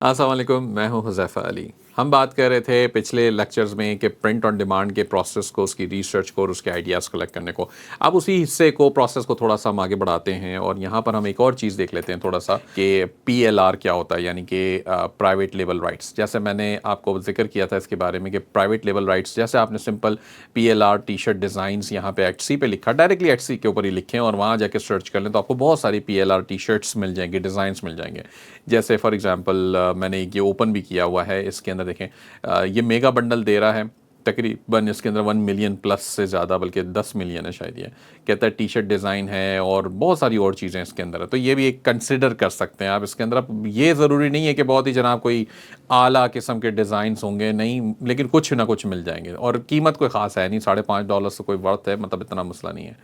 अस्सलाम वालेकुम, मैं हूं हुज़ैफ़ा अली। हम बात कर रहे थे पिछले लेक्चर्स में कि प्रिंट ऑन डिमांड के प्रोसेस को, उसकी रिसर्च को और उसके आइडियाज़ कलेक्ट करने को। अब उसी हिस्से को, प्रोसेस को थोड़ा-सा हम आगे बढ़ाते हैं और यहाँ पर हम एक और चीज़ देख लेते हैं थोड़ा-सा कि पीएलआर क्या होता है, यानी कि प्राइवेट लेबल राइट्स। जैसे मैंने आपको ज़िक्र किया था इसके बारे में कि प्राइवेट लेबल राइट्स, जैसे आपने सिंपल पीएलआर टी-शर्ट डिज़ाइन्स यहाँ पे एटसी पे लिखा, डायरेक्टली एटसी के ऊपर ही लिखें और वहाँ जाके सर्च कर लें तो आपको बहुत सारी पीएलआर टी-शर्ट्स मिल जाएँगे, डिज़ाइन्स मिल जाएँगे। जैसे फॉर एग्जांपल मैंने ये ओपन भी किया हुआ है, इसके अंदर देखें ये मेगा बंडल दे रहा है तकरीबन, इसके अंदर 1 मिलियन प्लस से ज़्यादा, बल्कि 10 मिलियन है शायद। ये कहता है टी शर्ट डिज़ाइन है और बहुत सारी और चीज़ें इसके अंदर है, तो ये भी एक कंसिडर कर सकते हैं आप इसके अंदर। अब ये ज़रूरी नहीं है कि बहुत ही जनाब कोई आला किस्म के डिज़ाइंस होंगे, नहीं, लेकिन कुछ ना कुछ मिल जाएंगे और कीमत कोई ख़ास है नहीं, $5.5 से कोई वर्थ है, मतलब इतना मसला नहीं है।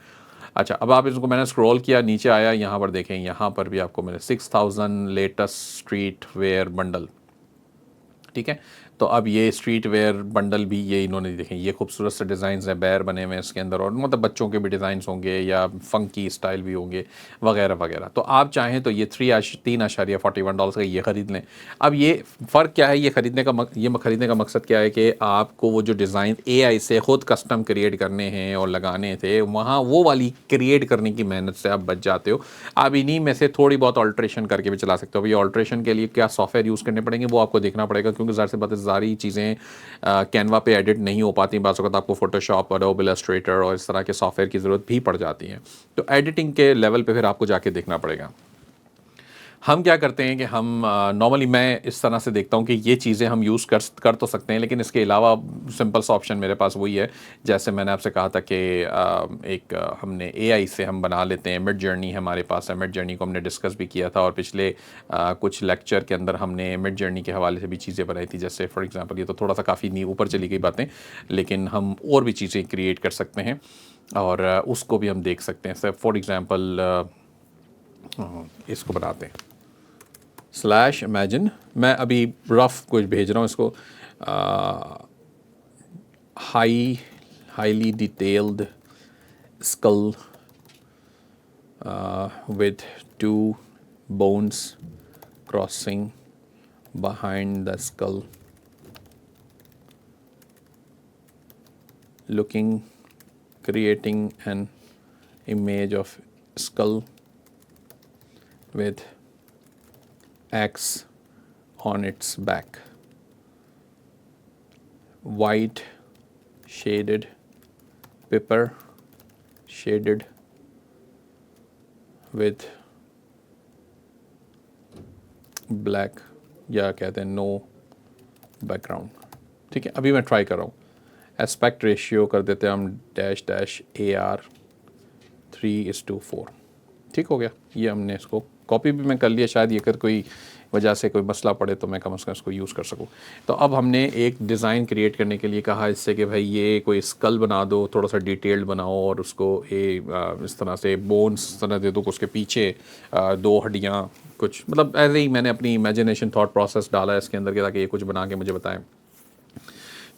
अच्छा, अब आप इसको, मैंने स्क्रॉल किया, नीचे आया, यहाँ पर देखें, यहाँ पर भी आपको मिले 6000 लेटेस्ट स्ट्रीट वेयर बंडल। ठीक है, तो अब ये स्ट्रीट वेयर बंडल भी ये इन्होंने देखें, ये खूबसूरत से डिज़ाइंस हैं, बैर बने हुए हैं इसके अंदर, और मतलब बच्चों के भी डिज़ाइंस होंगे या फ़ंकी स्टाइल भी होंगे वगैरह वगैरह। तो आप चाहें तो ये 3.41 का ये ख़रीद लें। अब ये फ़र्क क्या है, ये ख़रीदने का मकसद क्या है कि आपको वो जो डिज़ाइन एआई से ख़ुद कस्टम क्रिएट करने हैं और लगाने थे, वहाँ वो वाली क्रिएट करने की मेहनत से आप बच जाते हो। आप इन्हीं में से थोड़ी बहुत ऑल्ट्रेशन करके भी चला सकते हो। अब ये ऑल्ट्रेशन के लिए क्या सॉफ्टवेयर यूज़ करने पड़ेंगे वो आपको देखना पड़ेगा, क्योंकि ज़ाहिर सी बात है सारी चीज़ें कैनवा पे एडिट नहीं हो पाती। बाज़ वक़्त आपको फ़ोटोशॉप, एडोब इलस्ट्रेटर और इस तरह के सॉफ्टवेयर की ज़रूरत भी पड़ जाती है। तो एडिटिंग के लेवल पे फिर आपको जाके देखना पड़ेगा। हम क्या करते हैं कि हम नॉर्मली मैं इस तरह से देखता हूँ कि ये चीज़ें हम यूज़ कर तो सकते हैं, लेकिन इसके अलावा सिंपल सा ऑप्शन मेरे पास वही है। जैसे मैंने आपसे कहा था कि हमने एआई से हम बना लेते हैं, मिड जर्नी हमारे पास है, मिड जर्नी को हमने डिस्कस भी किया था और पिछले कुछ लेक्चर के अंदर हमने मिड जर्नी के हवाले से भी चीज़ें बनाई थी। जैसे फॉर एग्ज़ाम्पल, ये तो थोड़ा सा काफ़ी नी ऊपर चली गई बातें, लेकिन हम और भी चीज़ें क्रिएट कर सकते हैं और उसको भी हम देख सकते हैं। फॉर एग्ज़ाम्पल इसको बनाते हैं स्लैश इमेजिन, मैं अभी रफ कुछ भेज रहा हूँ इसको। Highly detailed skull with two bones crossing behind the skull, creating an image of skull with X on its back, white shaded paper shaded with black, या कहते हैं नो बैकग्राउंड। ठीक है, अभी मैं ट्राई कर रहा हूँ। एस्पेक्ट रेशियो कर देते हैं हम -AR 3:4। ठीक हो गया, ये हमने इसको कॉपी भी मैं कर लिया। शायद ये अगर कोई वजह से कोई मसला पड़े तो मैं कम से कम इसको यूज़ कर सकूँ। तो अब हमने एक डिज़ाइन क्रिएट करने के लिए कहा इससे कि भाई ये कोई स्कल बना दो, थोड़ा सा डिटेल्ड बनाओ और उसको इस तरह से बोन्स तरह दे दो, उसके पीछे दो हड्डियाँ कुछ, मतलब ऐसे ही मैंने अपनी इमेजिनेशन थॉट प्रोसेस डाला है इसके अंदर के, ताकि ये कुछ बना के मुझे बताएं।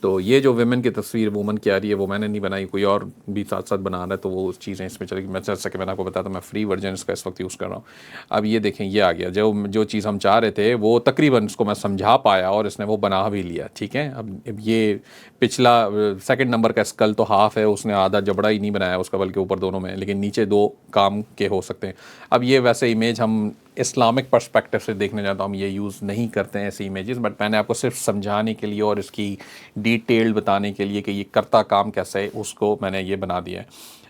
तो ये जो वुमेन की तस्वीर वुमन की आ रही है वो मैंने नहीं बनाई, कोई और भी साथ साथ बना रहा है, तो वो चीज़ें इसमें चलेगी। मैं जैसा कि मैंने आपको बताया था, मैं फ्री वर्जन इसका इस वक्त यूज़ कर रहा हूँ। अब ये देखें, ये आ गया, जो चीज़ हम चाह रहे थे वो तकरीबन उसको मैं समझा पाया और इसने वो बना भी लिया। ठीक है, अब ये पिछला सेकंड नंबर का स्कल तो हाफ है, उसने आधा जबड़ा ही नहीं बनाया उसका, बल्कि ऊपर दोनों में, लेकिन नीचे दो काम के हो सकते हैं। अब ये वैसे इमेज हम इस्लामिक पर्सपेक्टिव से देखने जाता हूँ, हम ये यूज़ नहीं करते हैं ऐसी इमेजेस, बट मैंने आपको सिर्फ समझाने के लिए और इसकी डिटेल्ड बताने के लिए कि ये करता काम कैसा है, उसको मैंने ये बना दिया है।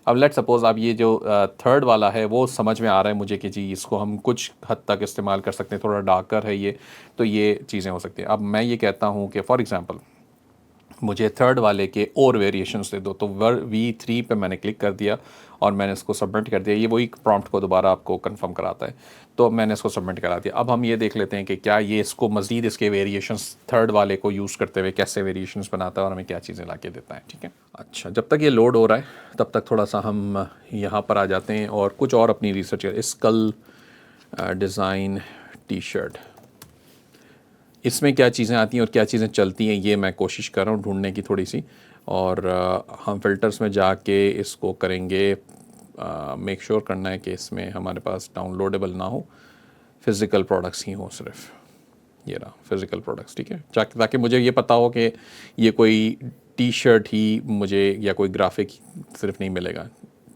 अब लेट सपोज़ अब ये जो थर्ड वाला है वो समझ में आ रहा है मुझे कि जी इसको हम कुछ हद तक इस्तेमाल कर सकते हैं, थोड़ा डार्कर है ये, तो ये चीज़ें हो सकती हैं। अब मैं ये कहता हूँ कि फॉर एग्ज़ाम्पल मुझे थर्ड वाले के और वेरिएशंस दे दो, तो V3 पे मैंने क्लिक कर दिया और मैंने इसको सबमिट कर दिया। ये वही प्रॉम्प्ट को दोबारा आपको कंफर्म कराता है, तो मैंने इसको सबमिट करा दिया। अब हम ये देख लेते हैं कि क्या ये इसको मज़ीद इसके वेरिएशंस थर्ड वाले को यूज़ करते हुए कैसे वेरिएशंस बनाता है और हमें क्या चीज़ें ला के देता है। ठीक है, अच्छा, जब तक ये लोड हो रहा है तब तक थोड़ा सा हम यहाँ पर आ जाते हैं और कुछ और अपनी रिसर्च करें। स्कल डिज़ाइन टी शर्ट, इसमें क्या चीज़ें आती हैं और क्या चीज़ें चलती हैं, ये मैं कोशिश कर रहा हूँ ढूंढने की थोड़ी सी। और हम फ़िल्टर्स में जाके इसको करेंगे, मेक श्योर करना है कि इसमें हमारे पास डाउनलोडेबल ना हो, फ़िज़िकल प्रोडक्ट्स ही हों सिर्फ। ये रहा फिज़िकल प्रोडक्ट्स, ठीक है, ताकि मुझे ये पता हो कि ये कोई टी शर्ट ही मुझे या कोई ग्राफिक सिर्फ नहीं मिलेगा,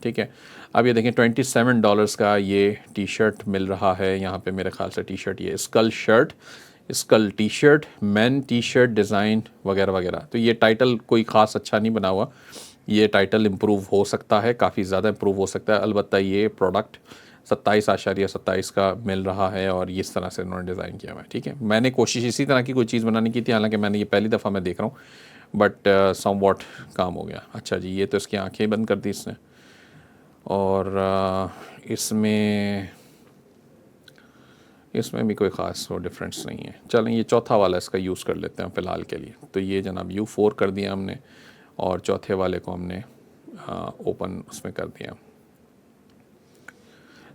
ठीक है। अब ये देखें $27 का ये टी शर्ट मिल रहा है यहाँ पे, मेरे ख्याल से टी शर्ट ये skull T shirt, man T shirt design वगैरह वगैरह। तो ये टाइटल कोई ख़ास अच्छा नहीं बना हुआ, ये टाइटल इम्प्रूव हो सकता है, काफ़ी ज़्यादा इम्प्रूव हो सकता है। अलबत्ता ये प्रोडक्ट 27.27 का मिल रहा है और इस तरह से उन्होंने डिज़ाइन किया हुआ है, ठीक है। मैंने कोशिश इसी तरह की कोई चीज़ बनाने की थी, हालांकि मैंने ये पहली दफ़ा मैं देख रहा हूँ, बट सम वॉट काम हो गया। अच्छा जी, ये तो इसकी आंखें बंद कर दी इसने, और इसमें भी कोई ख़ास वो डिफरेंस नहीं है। चलें ये चौथा वाला इसका यूज़ कर लेते हैं फ़िलहाल के लिए। तो ये जनाब U4 कर दिया हमने और चौथे वाले को हमने ओपन उसमें कर दिया।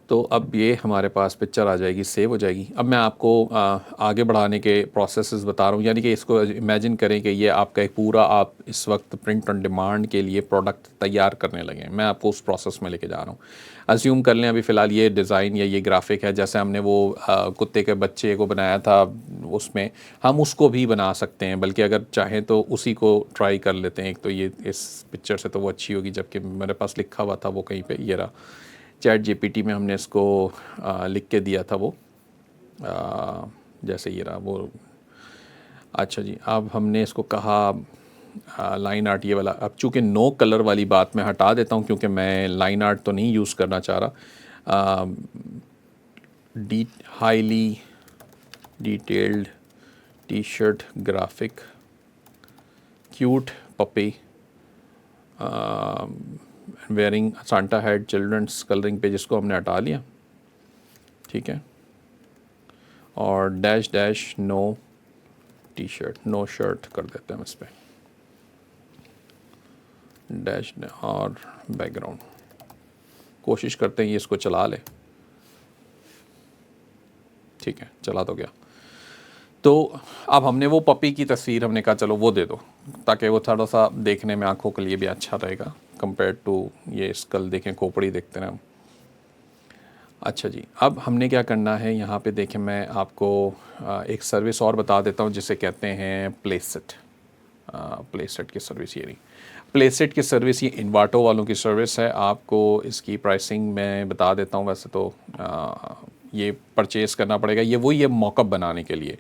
तो अब ये हमारे पास पिक्चर आ जाएगी, सेव हो जाएगी। अब मैं आपको आगे बढ़ाने के प्रोसेसेस बता रहा हूँ, यानी कि इसको इमेजिन करें कि ये आपका एक पूरा आप इस वक्त प्रिंट ऑन डिमांड के लिए प्रोडक्ट तैयार करने लगे हैं। मैं आपको उस प्रोसेस में लेके जा रहा हूँ। अज्यूम कर लें अभी फ़िलहाल ये डिज़ाइन या ये ग्राफिक है, जैसे हमने वो कुत्ते के बच्चे को बनाया था, उसमें हम उसको भी बना सकते हैं, बल्कि अगर चाहें तो उसी को ट्राई कर लेते हैं। एक तो ये इस पिक्चर से तो वो अच्छी होगी, जबकि मेरे पास लिखा हुआ था वो कहीं पे, ये रहा चैट जीपीटी में हमने इसको लिख के दिया था वो, जैसे ये रहा वो। अच्छा जी, अब हमने इसको कहा लाइन आर्ट ये वाला। अब चूँकि नो कलर वाली बात मैं हटा देता हूँ, क्योंकि मैं लाइन आर्ट तो नहीं यूज़ करना चाह रहा। Highly detailed T shirt graphic cute puppy wearing Santa head children's colouring page, इसको हमने हटा लिया, ठीक है। और dash dash no T shirt, no shirt कर देते हैं हम इस पर, डैश और बैकग्राउंड। कोशिश करते हैं ये इसको चला ले, ठीक है, चला तो गया। तो अब हमने वो पपी की तस्वीर हमने कहा चलो वो दे दो, ताकि वो थोड़ा सा देखने में आंखों के लिए भी अच्छा रहेगा कंपेयर टू ये स्कल देखें, खोपड़ी देखते हैं हम। अच्छा जी, अब हमने क्या करना है यहाँ पे देखें, मैं आपको एक सर्विस और बता देता हूँ जिसे कहते हैं प्लेसेट। प्लेसेट की सर्विस ये नहीं, प्लेसेट की सर्विस ये इन्वाटो वालों की सर्विस है। आपको इसकी प्राइसिंग मैं बता देता हूँ। वैसे तो ये परचेज़ करना पड़ेगा, ये वही है मॉकअप बनाने के लिए,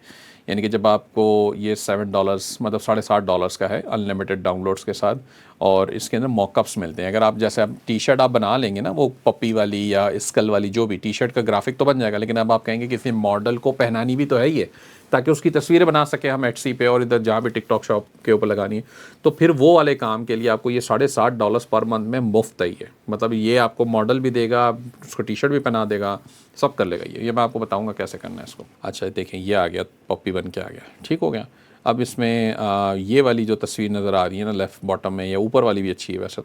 यानी कि जब आपको ये $7 मतलब $7.5 का है अनलिमिटेड डाउनलोड्स के साथ, और इसके अंदर मॉकअप्स मिलते हैं। अगर आप जैसे आप टी शर्ट आप बना लेंगे ना, वो पप्पी वाली या स्कल वाली, जो भी टी शर्ट का ग्राफिक तो बन जाएगा, लेकिन अब आप कहेंगे किसी मॉडल को पहनानी भी तो है ये, ताकि उसकी तस्वीरें बना सकें हम एटसी पे और इधर जहाँ भी टिकटॉक शॉप के ऊपर लगानी है, तो फिर वो वाले काम के लिए आपको ये $60 पर मंथ में मुफ्त ही है। मतलब ये आपको मॉडल भी देगा, उसको टी शर्ट भी पहना देगा, सब कर लेगा ये मैं आपको बताऊंगा कैसे करना है इसको। अच्छा देखें, ये आ गया, पप्पी बन के आ गया, ठीक हो गया। अब इसमें ये वाली जो तस्वीर नज़र आ रही है ना लेफ़्ट बॉटम में, या ऊपर वाली भी अच्छी है वैसे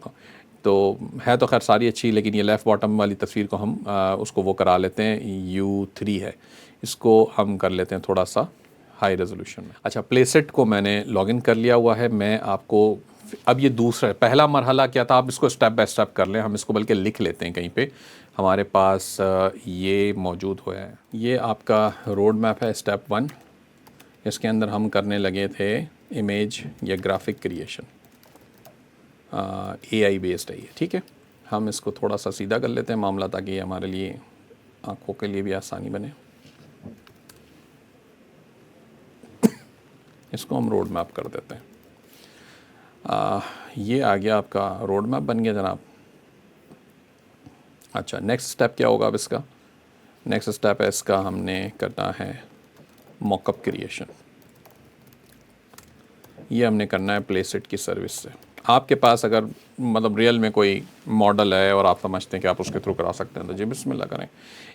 तो है तो खैर सारी अच्छी, लेकिन ये लेफ़्ट बॉटम वाली तस्वीर को हम उसको वो करा लेते हैं, U3 है, इसको हम कर लेते हैं थोड़ा सा हाई रेजोल्यूशन में। अच्छा, प्लेसेट को मैंने लॉगिन कर लिया हुआ है। मैं आपको अब ये दूसरा पहला मरहला क्या था, आप इसको स्टेप बाय स्टेप कर लें, हम इसको बल्कि लिख लेते हैं कहीं पे हमारे पास ये मौजूद हुआ है। ये आपका रोड मैप है स्टेप 1। इसके अंदर हम करने लगे थे इमेज या ग्राफिक क्रिएशन, AI बेस्ड है ये, ठीक है। हम इसको थोड़ा सा सीधा कर लेते हैं मामला, ताकि हमारे लिए आँखों के लिए भी आसानी बने। इसको हम रोड मैप कर देते हैं। ये आ गया आपका रोड मैप बन गया जनाब। अच्छा, नेक्स्ट स्टेप क्या होगा अब इसका? नेक्स्ट स्टेप है इसका हमने करना है मॉकअप क्रिएशन। ये हमने करना है प्लेसेट की सर्विस से। आपके पास अगर मतलब रियल में कोई मॉडल है और आप समझते हैं कि आप उसके थ्रू करा सकते हैं, तो जी बिस्मिल्लाह करें।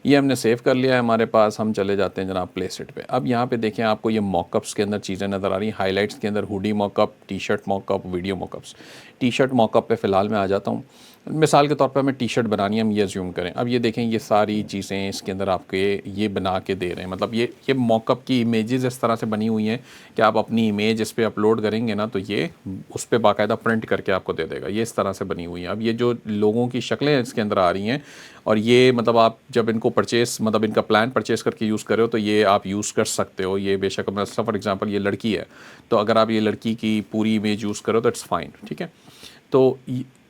ये हमने सेव कर लिया है हमारे पास। हम चले जाते हैं जनाब प्लेसेट पे। अब यहाँ पे देखें, आपको ये मॉकअप्स के अंदर चीज़ें नज़र आ रही हैं। हाइलाइट्स के अंदर hoodie mock-up, T shirt mock-up, video mockups. T shirt mock-up पे फ़िलहाल मैं आ जाता हूँ। मिसाल के तौर पर हमें टी शर्ट बनानी है, हम ये अज्यूम करें। अब ये देखें, ये सारी चीज़ें इसके अंदर आपके ये बना के दे रहे हैं। मतलब ये मॉकअप की इमेजेस इस तरह से बनी हुई हैं कि आप अपनी इमेज इस पर अपलोड करेंगे ना, तो ये उस पर बाकायदा प्रिंट करके आपको दे देगा। ये इस तरह से बनी हुई हैं। अब ये जो लोगों की शक्लें इसके अंदर आ रही हैं, और ये मतलब आप जब इनको परचेस मतलब इनका प्लान परचेस करके यूज़ कर रहे हो तो ये आप यूज़ कर सकते हो। ये बेशक मैं फॉर एग्जांपल ये लड़की है, तो अगर आप ये लड़की की पूरी इमेज यूज़ करो तो इट्स फाइन, ठीक है। तो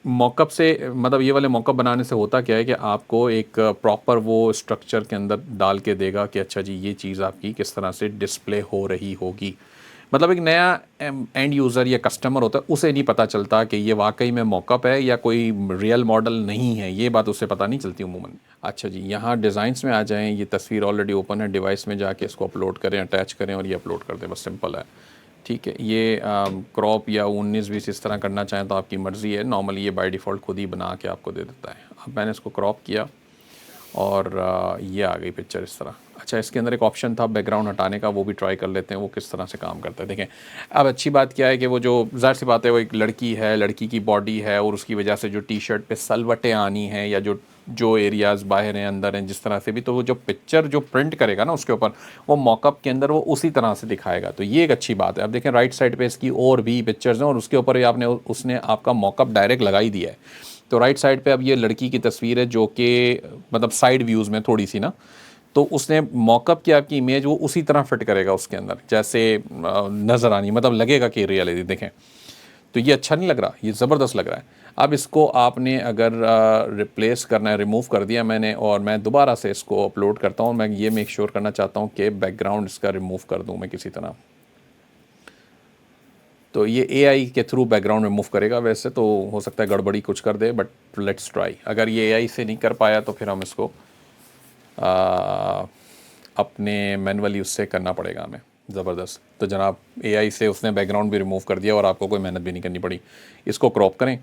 मॉकअप से मतलब ये वाले मॉकअप बनाने से होता क्या है कि आपको एक प्रॉपर वो स्ट्रक्चर के अंदर डाल के देगा कि अच्छा जी ये चीज़ आपकी किस तरह से डिस्प्ले हो रही होगी। मतलब एक नया एंड यूज़र या कस्टमर होता है, उसे नहीं पता चलता कि ये वाकई में मॉकअप है या कोई रियल मॉडल नहीं है, ये बात उसे पता नहीं चलती अमूमन। अच्छा जी, यहाँ डिज़ाइंस में आ जाएं। ये तस्वीर ऑलरेडी ओपन है, डिवाइस में जाके इसको अपलोड करें, अटैच करें और ये अपलोड कर दें, बस सिंपल है। ठीक है, ये क्रॉप या 19-20 इस तरह करना चाहें तो आपकी मर्ज़ी है। नॉर्मली ये बाय डिफ़ॉल्ट खुद ही बना के आपको दे देता है। अब मैंने इसको क्रॉप किया और ये आ गई पिक्चर इस तरह। अच्छा, इसके अंदर एक ऑप्शन था बैकग्राउंड हटाने का, वो भी ट्राई कर लेते हैं वो किस तरह से काम करता है। देखें, अब अच्छी बात क्या है कि वो जो ज़ाहिर सी बात है वो एक लड़की है, लड़की की बॉडी है और उसकी वजह से जो टी शर्ट पे सलवटें आनी हैं या जो एरियाज़ बाहर हैं अंदर हैं जिस तरह से भी, तो वो जो पिक्चर जो प्रिंट करेगा ना उसके ऊपर, वो मॉकअप के अंदर वो उसी तरह से दिखाएगा। तो ये एक अच्छी बात है। अब देखें राइट साइड पे इसकी और भी पिक्चर्स हैं और उसके ऊपर आपने उसने आपका मॉकअप डायरेक्ट लगा ही दिया है। तो राइट साइड पे अब ये लड़की की तस्वीर है जो कि मतलब साइड व्यूज़ में थोड़ी सी ना, तो उसने मॉकअप की आपकी इमेज वो उसी तरह फिट करेगा उसके अंदर जैसे नज़र आनी, मतलब लगेगा कि रियलिटी। देखें, तो ये अच्छा नहीं लग रहा, ये ज़बरदस्त लग रहा है। अब इसको आपने अगर रिप्लेस करना है, रिमूव कर दिया मैंने और मैं दोबारा से इसको अपलोड करता हूँ। मैं ये मेक श्योर करना चाहता हूँ कि बैकग्राउंड इसका रिमूव कर दूँ मैं किसी तरह। तो ये एआई के थ्रू बैकग्राउंड रिमूव करेगा। वैसे तो हो सकता है गड़बड़ी कुछ कर दे, बट लेट्स ट्राई। अगर ये एआई से नहीं कर पाया तो फिर हम इसको अपने मैनुअली उससे करना पड़ेगा हमें। ज़बरदस्त। तो जनाब एआई से उसने बैकग्राउंड भी रिमूव कर दिया और आपको कोई मेहनत भी नहीं करनी पड़ी। इसको क्रॉप करें,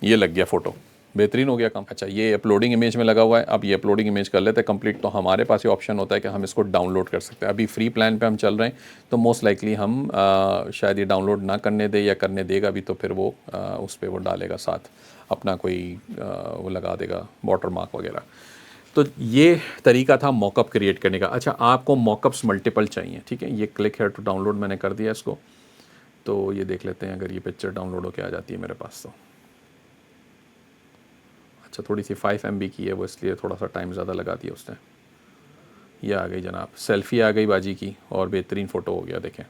ये लग गया फ़ोटो, बेहतरीन हो गया काम। अच्छा, ये अपलोडिंग इमेज में लगा हुआ है। अब ये अपलोडिंग इमेज कर लेते हैं कंप्लीट। तो हमारे पास ये ऑप्शन होता है कि हम इसको डाउनलोड कर सकते हैं। अभी फ्री प्लान पे हम चल रहे हैं तो मोस्ट लाइकली हम शायद ये डाउनलोड ना करने दे, या करने देगा भी तो फिर वो उस पर वो डालेगा साथ अपना कोई वो लगा देगा वाटर मार्क वगैरह। तो ये तरीका था मॉकअप क्रिएट करने का। अच्छा, आपको मॉकअप्स मल्टीपल चाहिए, ठीक है। ये क्लिक है टू डाउनलोड, मैंने कर दिया इसको। तो ये देख लेते हैं अगर ये पिक्चर डाउनलोड होकर आ जाती है मेरे पास तो। अच्छा, थोड़ी सी 5 MB की है वो, इसलिए थोड़ा सा टाइम ज़्यादा लगा दिया उसने। ये आ गई जनाब, सेल्फ़ी आ गई बाजी की और बेहतरीन फ़ोटो हो गया, देखें,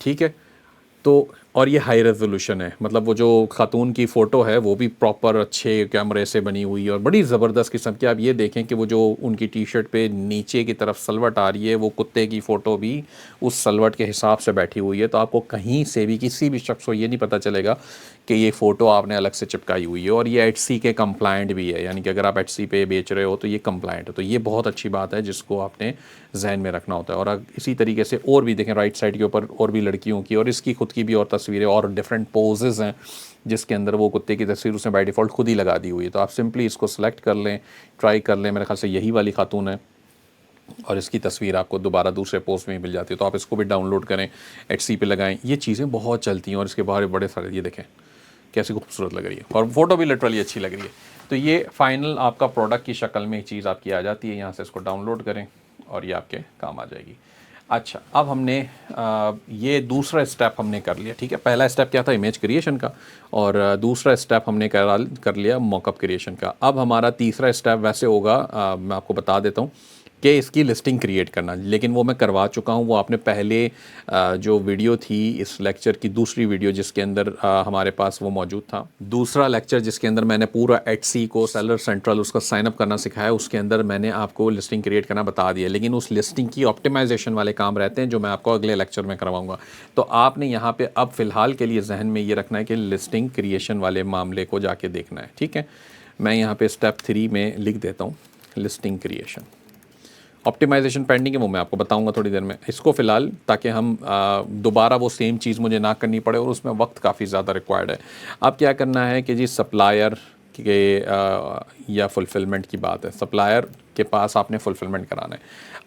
ठीक है। तो और ये हाई रेजोल्यूशन है, मतलब वो जो खातून की फ़ोटो है वो भी प्रॉपर अच्छे कैमरे से बनी हुई है और बड़ी ज़बरदस्त किस्म की। आप ये देखें कि वो जो उनकी टी शर्ट पे नीचे की तरफ सलवट आ रही है, वो कुत्ते की फ़ोटो भी उस सलवट के हिसाब से बैठी हुई है। तो आपको कहीं से भी किसी भी शख्स को ये नहीं पता चलेगा कि ये फ़ोटो आपने अलग से चिपकाई हुई है। और ये एचसी के कंप्लाइंट भी है, यानी कि अगर आप एचसी पे बेच रहे हो तो ये कंप्लाइंट है। तो ये बहुत अच्छी बात है जिसको आपने जहन में रखना होता है। और इसी तरीके से और भी देखें राइट साइड के ऊपर और भी लड़कियों की और इसकी खुद की भी और तस्वीरें और डिफरेंट पोजेज़ हैं जिसके अंदर वो कुत्ते की तस्वीर उसने बाय डिफ़ॉल्ट खुद ही लगा दी हुई है। तो आप सिंपली इसको सेलेक्ट कर लें, ट्राई कर लें। मेरे ख्याल से यही वाली खातून है और इसकी तस्वीर आपको दोबारा दूसरे पोस्ट में मिल जाती है। तो आप इसको भी डाउनलोड करें, एचसी पे लगाएं। ये चीज़ें बहुत चलती हैं और इसके बाहर बड़े सारे, ये देखें कैसी खूबसूरत लग रही है और फ़ोटो भी लिटरली अच्छी लग रही है। तो ये फाइनल आपका प्रोडक्ट की शक्ल में एक चीज़ आपकी आ जाती है। यहाँ से इसको डाउनलोड करें और ये आपके काम आ जाएगी। अच्छा, अब हमने ये दूसरा स्टेप हमने कर लिया, ठीक है। पहला स्टेप क्या था, इमेज क्रिएशन का, और दूसरा स्टेप हमने कर लिया मॉकअप क्रिएशन का। अब हमारा तीसरा स्टेप वैसे होगा, मैं आपको बता देता हूँ कि इसकी लिस्टिंग क्रिएट करना, लेकिन वो मैं करवा चुका हूँ। वो आपने पहले जो वीडियो थी इस लेक्चर की, दूसरी वीडियो जिसके अंदर हमारे पास वो मौजूद था, दूसरा लेक्चर जिसके अंदर मैंने पूरा एटसी को सेलर सेंट्रल उसका साइनअप करना सिखाया, उसके अंदर मैंने आपको लिस्टिंग क्रिएट करना बता दिया। लेकिन उस लिस्टिंग की ऑप्टिमाइजेशन वाले काम रहते हैं जो मैं आपको अगले लेक्चर में करवाऊँगा। तो आपने यहाँ पर अब फ़िलहाल के लिए जहन में ये रखना है कि लिस्टिंग क्रिएशन वाले मामले को जाके देखना है, ठीक है। मैं यहाँ पर स्टेप 3 में लिख देता हूँ लिस्टिंग क्रिएशन। ऑप्टिमाइजेशन पेंडिंग है, वो मैं आपको बताऊंगा थोड़ी देर में। इसको फ़िलहाल ताकि हम दोबारा वो सेम चीज़ मुझे ना करनी पड़े और उसमें वक्त काफ़ी ज़्यादा रिक्वायर्ड है। अब क्या करना है कि जी सप्लायर के या फुलफ़िलमेंट की बात है, सप्लायर के पास आपने फुलफ़िलमेंट कराना है।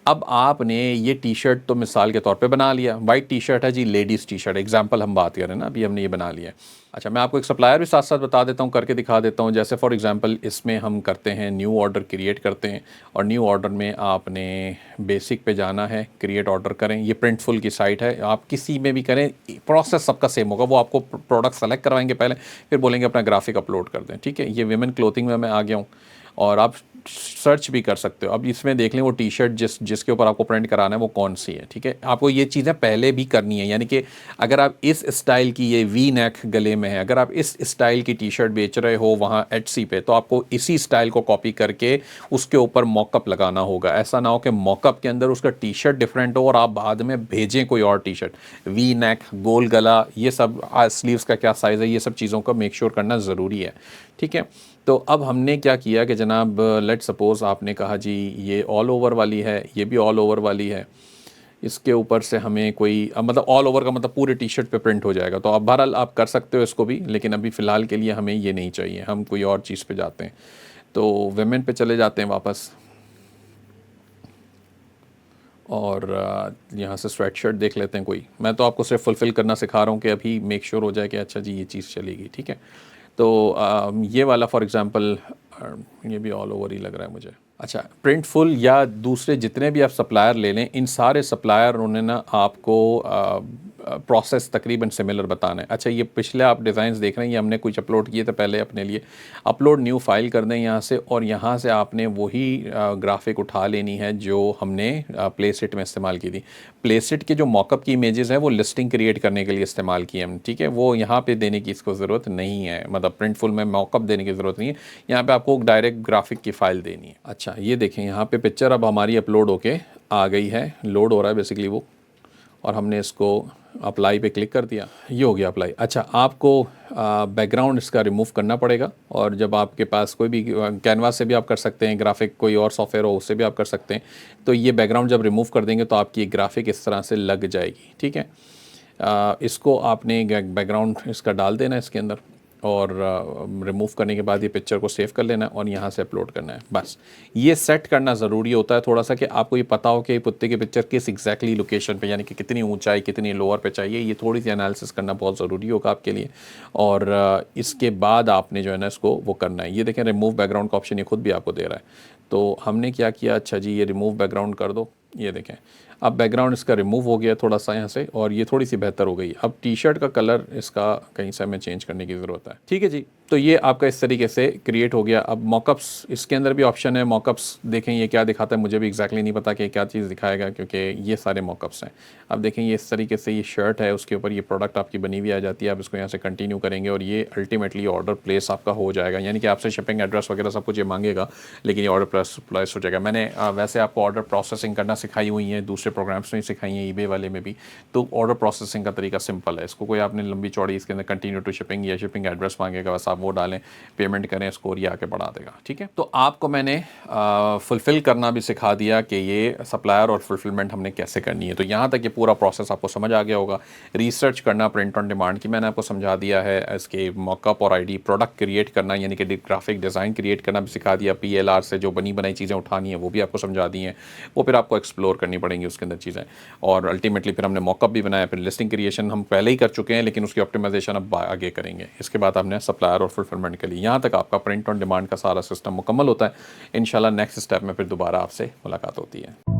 अब आपने ये टी शर्ट तो मिसाल के तौर पे बना लिया, वाइट टी शर्ट है जी, लेडीज़ टी शर्ट, एग्जांपल हम बात करें ना, अभी हमने ये बना लिया है। अच्छा, मैं आपको एक सप्लायर भी साथ साथ बता देता हूँ, करके दिखा देता हूँ। जैसे फॉर एग्जांपल इसमें हम करते हैं, न्यू ऑर्डर क्रिएट करते हैं, और न्यू ऑर्डर में आपने बेसिक पे जाना है, क्रिएट ऑर्डर करें। ये प्रिंटफुल की साइट है, आप किसी में भी करें, प्रोसेस सबका सेम होगा। वो आपको प्रोडक्ट सेलेक्ट करवाएंगे पहले, फिर बोलेंगे अपना ग्राफिक अपलोड कर दें, ठीक है। ये विमेन क्लोथिंग में मैं आ गया हूँ, और आप सर्च भी कर सकते हो। अब इसमें देख लें वो टी शर्ट जिसके ऊपर आपको प्रिंट कराना है वो कौन सी है, ठीक है। आपको ये चीज़ें पहले भी करनी है, यानी कि अगर आप इस स्टाइल की, ये वी नेक गले में है, अगर आप इस स्टाइल की टी शर्ट बेच रहे हो वहाँ एटसी पे, तो आपको इसी स्टाइल को कॉपी करके उसके ऊपर मॉकअप लगाना होगा। ऐसा ना हो कि मॉकअप के अंदर उसका टी शर्ट डिफरेंट हो और आप बाद में भेजें कोई और टी शर्ट। वी नेक, गोल गला, ये सब, स्लीव्स का क्या साइज़ है, ये सब चीज़ों का मेक श्योर करना ज़रूरी है, ठीक है। तो अब हमने क्या किया कि जनाब, लेट सपोज़ आपने कहा जी ये ऑल ओवर वाली है, ये भी ऑल ओवर वाली है, इसके ऊपर से हमें कोई, मतलब ऑल ओवर का मतलब पूरे टी शर्ट पे प्रिंट हो जाएगा। तो आप बहरहाल आप कर सकते हो इसको भी, लेकिन अभी फ़िलहाल के लिए हमें ये नहीं चाहिए, हम कोई और चीज़ पे जाते हैं। तो वेमेन पे चले जाते हैं वापस, और यहाँ से स्वेट शर्ट देख लेते हैं कोई। मैं तो आपको सिर्फ फुलफ़िल करना सिखा रहा हूँ कि अभी मेक श्योर हो जाए कि अच्छा जी ये चीज़ चलेगी, ठीक है। तो ये वाला फॉर एग्ज़ाम्पल, ये भी ऑल ओवर ही लग रहा है मुझे। अच्छा, प्रिंटफुल या दूसरे जितने भी आप सप्लायर ले लें, इन सारे सप्लायर उन्होंने ना आपको प्रोसेस तकरीबन सिमिलर बताना है। अच्छा, ये पिछले आप डिज़ाइंस देख रहे हैं, ये हमने कुछ अपलोड किए थे पहले अपने लिए। अपलोड न्यू फाइल कर दें यहाँ से, और यहाँ से आपने वही ग्राफिक उठा लेनी है जो हमने प्लेसिट में इस्तेमाल की थी। प्लेसिट के जो मॉकअप की इमेजेस हैं वो लिस्टिंग क्रिएट करने के लिए इस्तेमाल की हम, ठीक है। वो यहाँ पे देने की इसको ज़रूरत नहीं है, मतलब प्रिंटफुल में मॉकअप देने की ज़रूरत नहीं है। यहाँ पे आपको डायरेक्ट ग्राफिक की फ़ाइल देनी है। अच्छा, ये देखें यहाँ पे पिक्चर अब हमारी अपलोड होके आ गई है, लोड हो रहा है बेसिकली वो, और हमने इसको अप्लाई पे क्लिक कर दिया, ये हो गया अप्लाई। अच्छा, आपको बैकग्राउंड इसका रिमूव करना पड़ेगा, और जब आपके पास कोई भी कैनवास से भी आप कर सकते हैं, ग्राफिक कोई और सॉफ्टवेयर हो उससे भी आप कर सकते हैं। तो ये बैकग्राउंड जब रिमूव कर देंगे तो आपकी ग्राफिक इस तरह से लग जाएगी, ठीक है। इसको आपने बैकग्राउंड इसका डाल देना इसके अंदर, और रिमूव करने के बाद ये पिक्चर को सेव कर लेना है और यहाँ से अपलोड करना है। बस ये सेट करना ज़रूरी होता है थोड़ा सा, कि आपको ये पता हो कि कुत्ते की पिक्चर किस एग्जैक्टली लोकेशन पे, यानी कि कितनी ऊंचाई, कितनी लोअर पे चाहिए। ये थोड़ी सी एनालिसिस करना बहुत ज़रूरी होगा आपके लिए, और इसके बाद आपने जो है ना इसको वो करना है। ये देखें, रिमूव बैकग्राउंड का ऑप्शन ये खुद भी आपको दे रहा है। तो हमने क्या किया, अच्छा जी ये रिमूव बैकग्राउंड कर दो, ये देखें अब बैकग्राउंड इसका रिमूव हो गया थोड़ा सा यहाँ से, और ये थोड़ी सी बेहतर हो गई। अब टी शर्ट का कलर इसका कहीं से हमें चेंज करने की ज़रूरत है, ठीक है जी। तो ये आपका इस तरीके से क्रिएट हो गया। अब मॉकअप्स, इसके अंदर भी ऑप्शन है मॉकअप्स, देखें ये क्या दिखाता है, मुझे भी एग्जैक्टली नहीं पता कि क्या चीज़ दिखाएगा, क्योंकि ये सारे मॉकअप्स हैं। अब देखें ये इस तरीके से, ये शर्ट है, उसके ऊपर ये प्रोडक्ट आपकी बनी हुई आ जाती है। आप इसको यहाँ से कंटिन्यू करेंगे और ये अल्टीमेटली ऑर्डर प्लेस आपका हो जाएगा, यानी कि आपसे शिपिंग एड्रेस वगैरह सब कुछ ये मांगेगा, लेकिन ये ऑर्डर प्लेस हो जाएगा। मैंने वैसे आपको ऑर्डर प्रोसेसिंग करना सिखाई हुई है, दूसरे प्रोग्राम्स में सिखाई है, ईबे वाले में भी। तो ऑर्डर प्रोसेसिंग का तरीका सिंपल है, इसको कोई आपने लंबी चौड़ी इसके अंदर कंटिन्यू टू शिपिंग या शिपिंग एड्रेस मांगेगा, बस आप वो डालें, पेमेंट करें, स्कोर ये आके बढ़ा देगा, ठीक है। तो आपको मैंने फुलफ़िल करना भी सिखा दिया कि ये सप्लायर और फुलफिलमेंट हमने कैसे करनी है। तो यहाँ तक ये पूरा प्रोसेस आपको समझ आ गया होगा। रिसर्च करना प्रिंट ऑन डिमांड की मैंने आपको समझा दिया है, इसके मॉकअप और आईडी, प्रोडक्ट क्रिएट करना यानी कि ग्राफिक डिज़ाइन क्रिएट करना भी सिखा दिया, PLR से जो बनी बनाई चीज़ें उठानी है वो भी आपको समझा दी हैं, वो फिर आपको एक्सप्लोर करनी पड़ेंगी उसके अंदर चीज़ें। और अल्टीमेटली फिर हमने मॉकअप भी बनाया, फिर लिस्टिंग क्रिएशन हम पहले ही कर चुके हैं, लेकिन उसकी ऑप्टिमाइजेशन अब आगे करेंगे। इसके बाद हमने सप्लायर और फुलफिलमेंट के लिए, यहाँ तक आपका प्रिंट ऑन डिमांड का सारा सिस्टम मुकम्मल होता है। इंशाल्लाह नेक्स्ट स्टेप में फिर दोबारा आपसे मुलाकात होती है।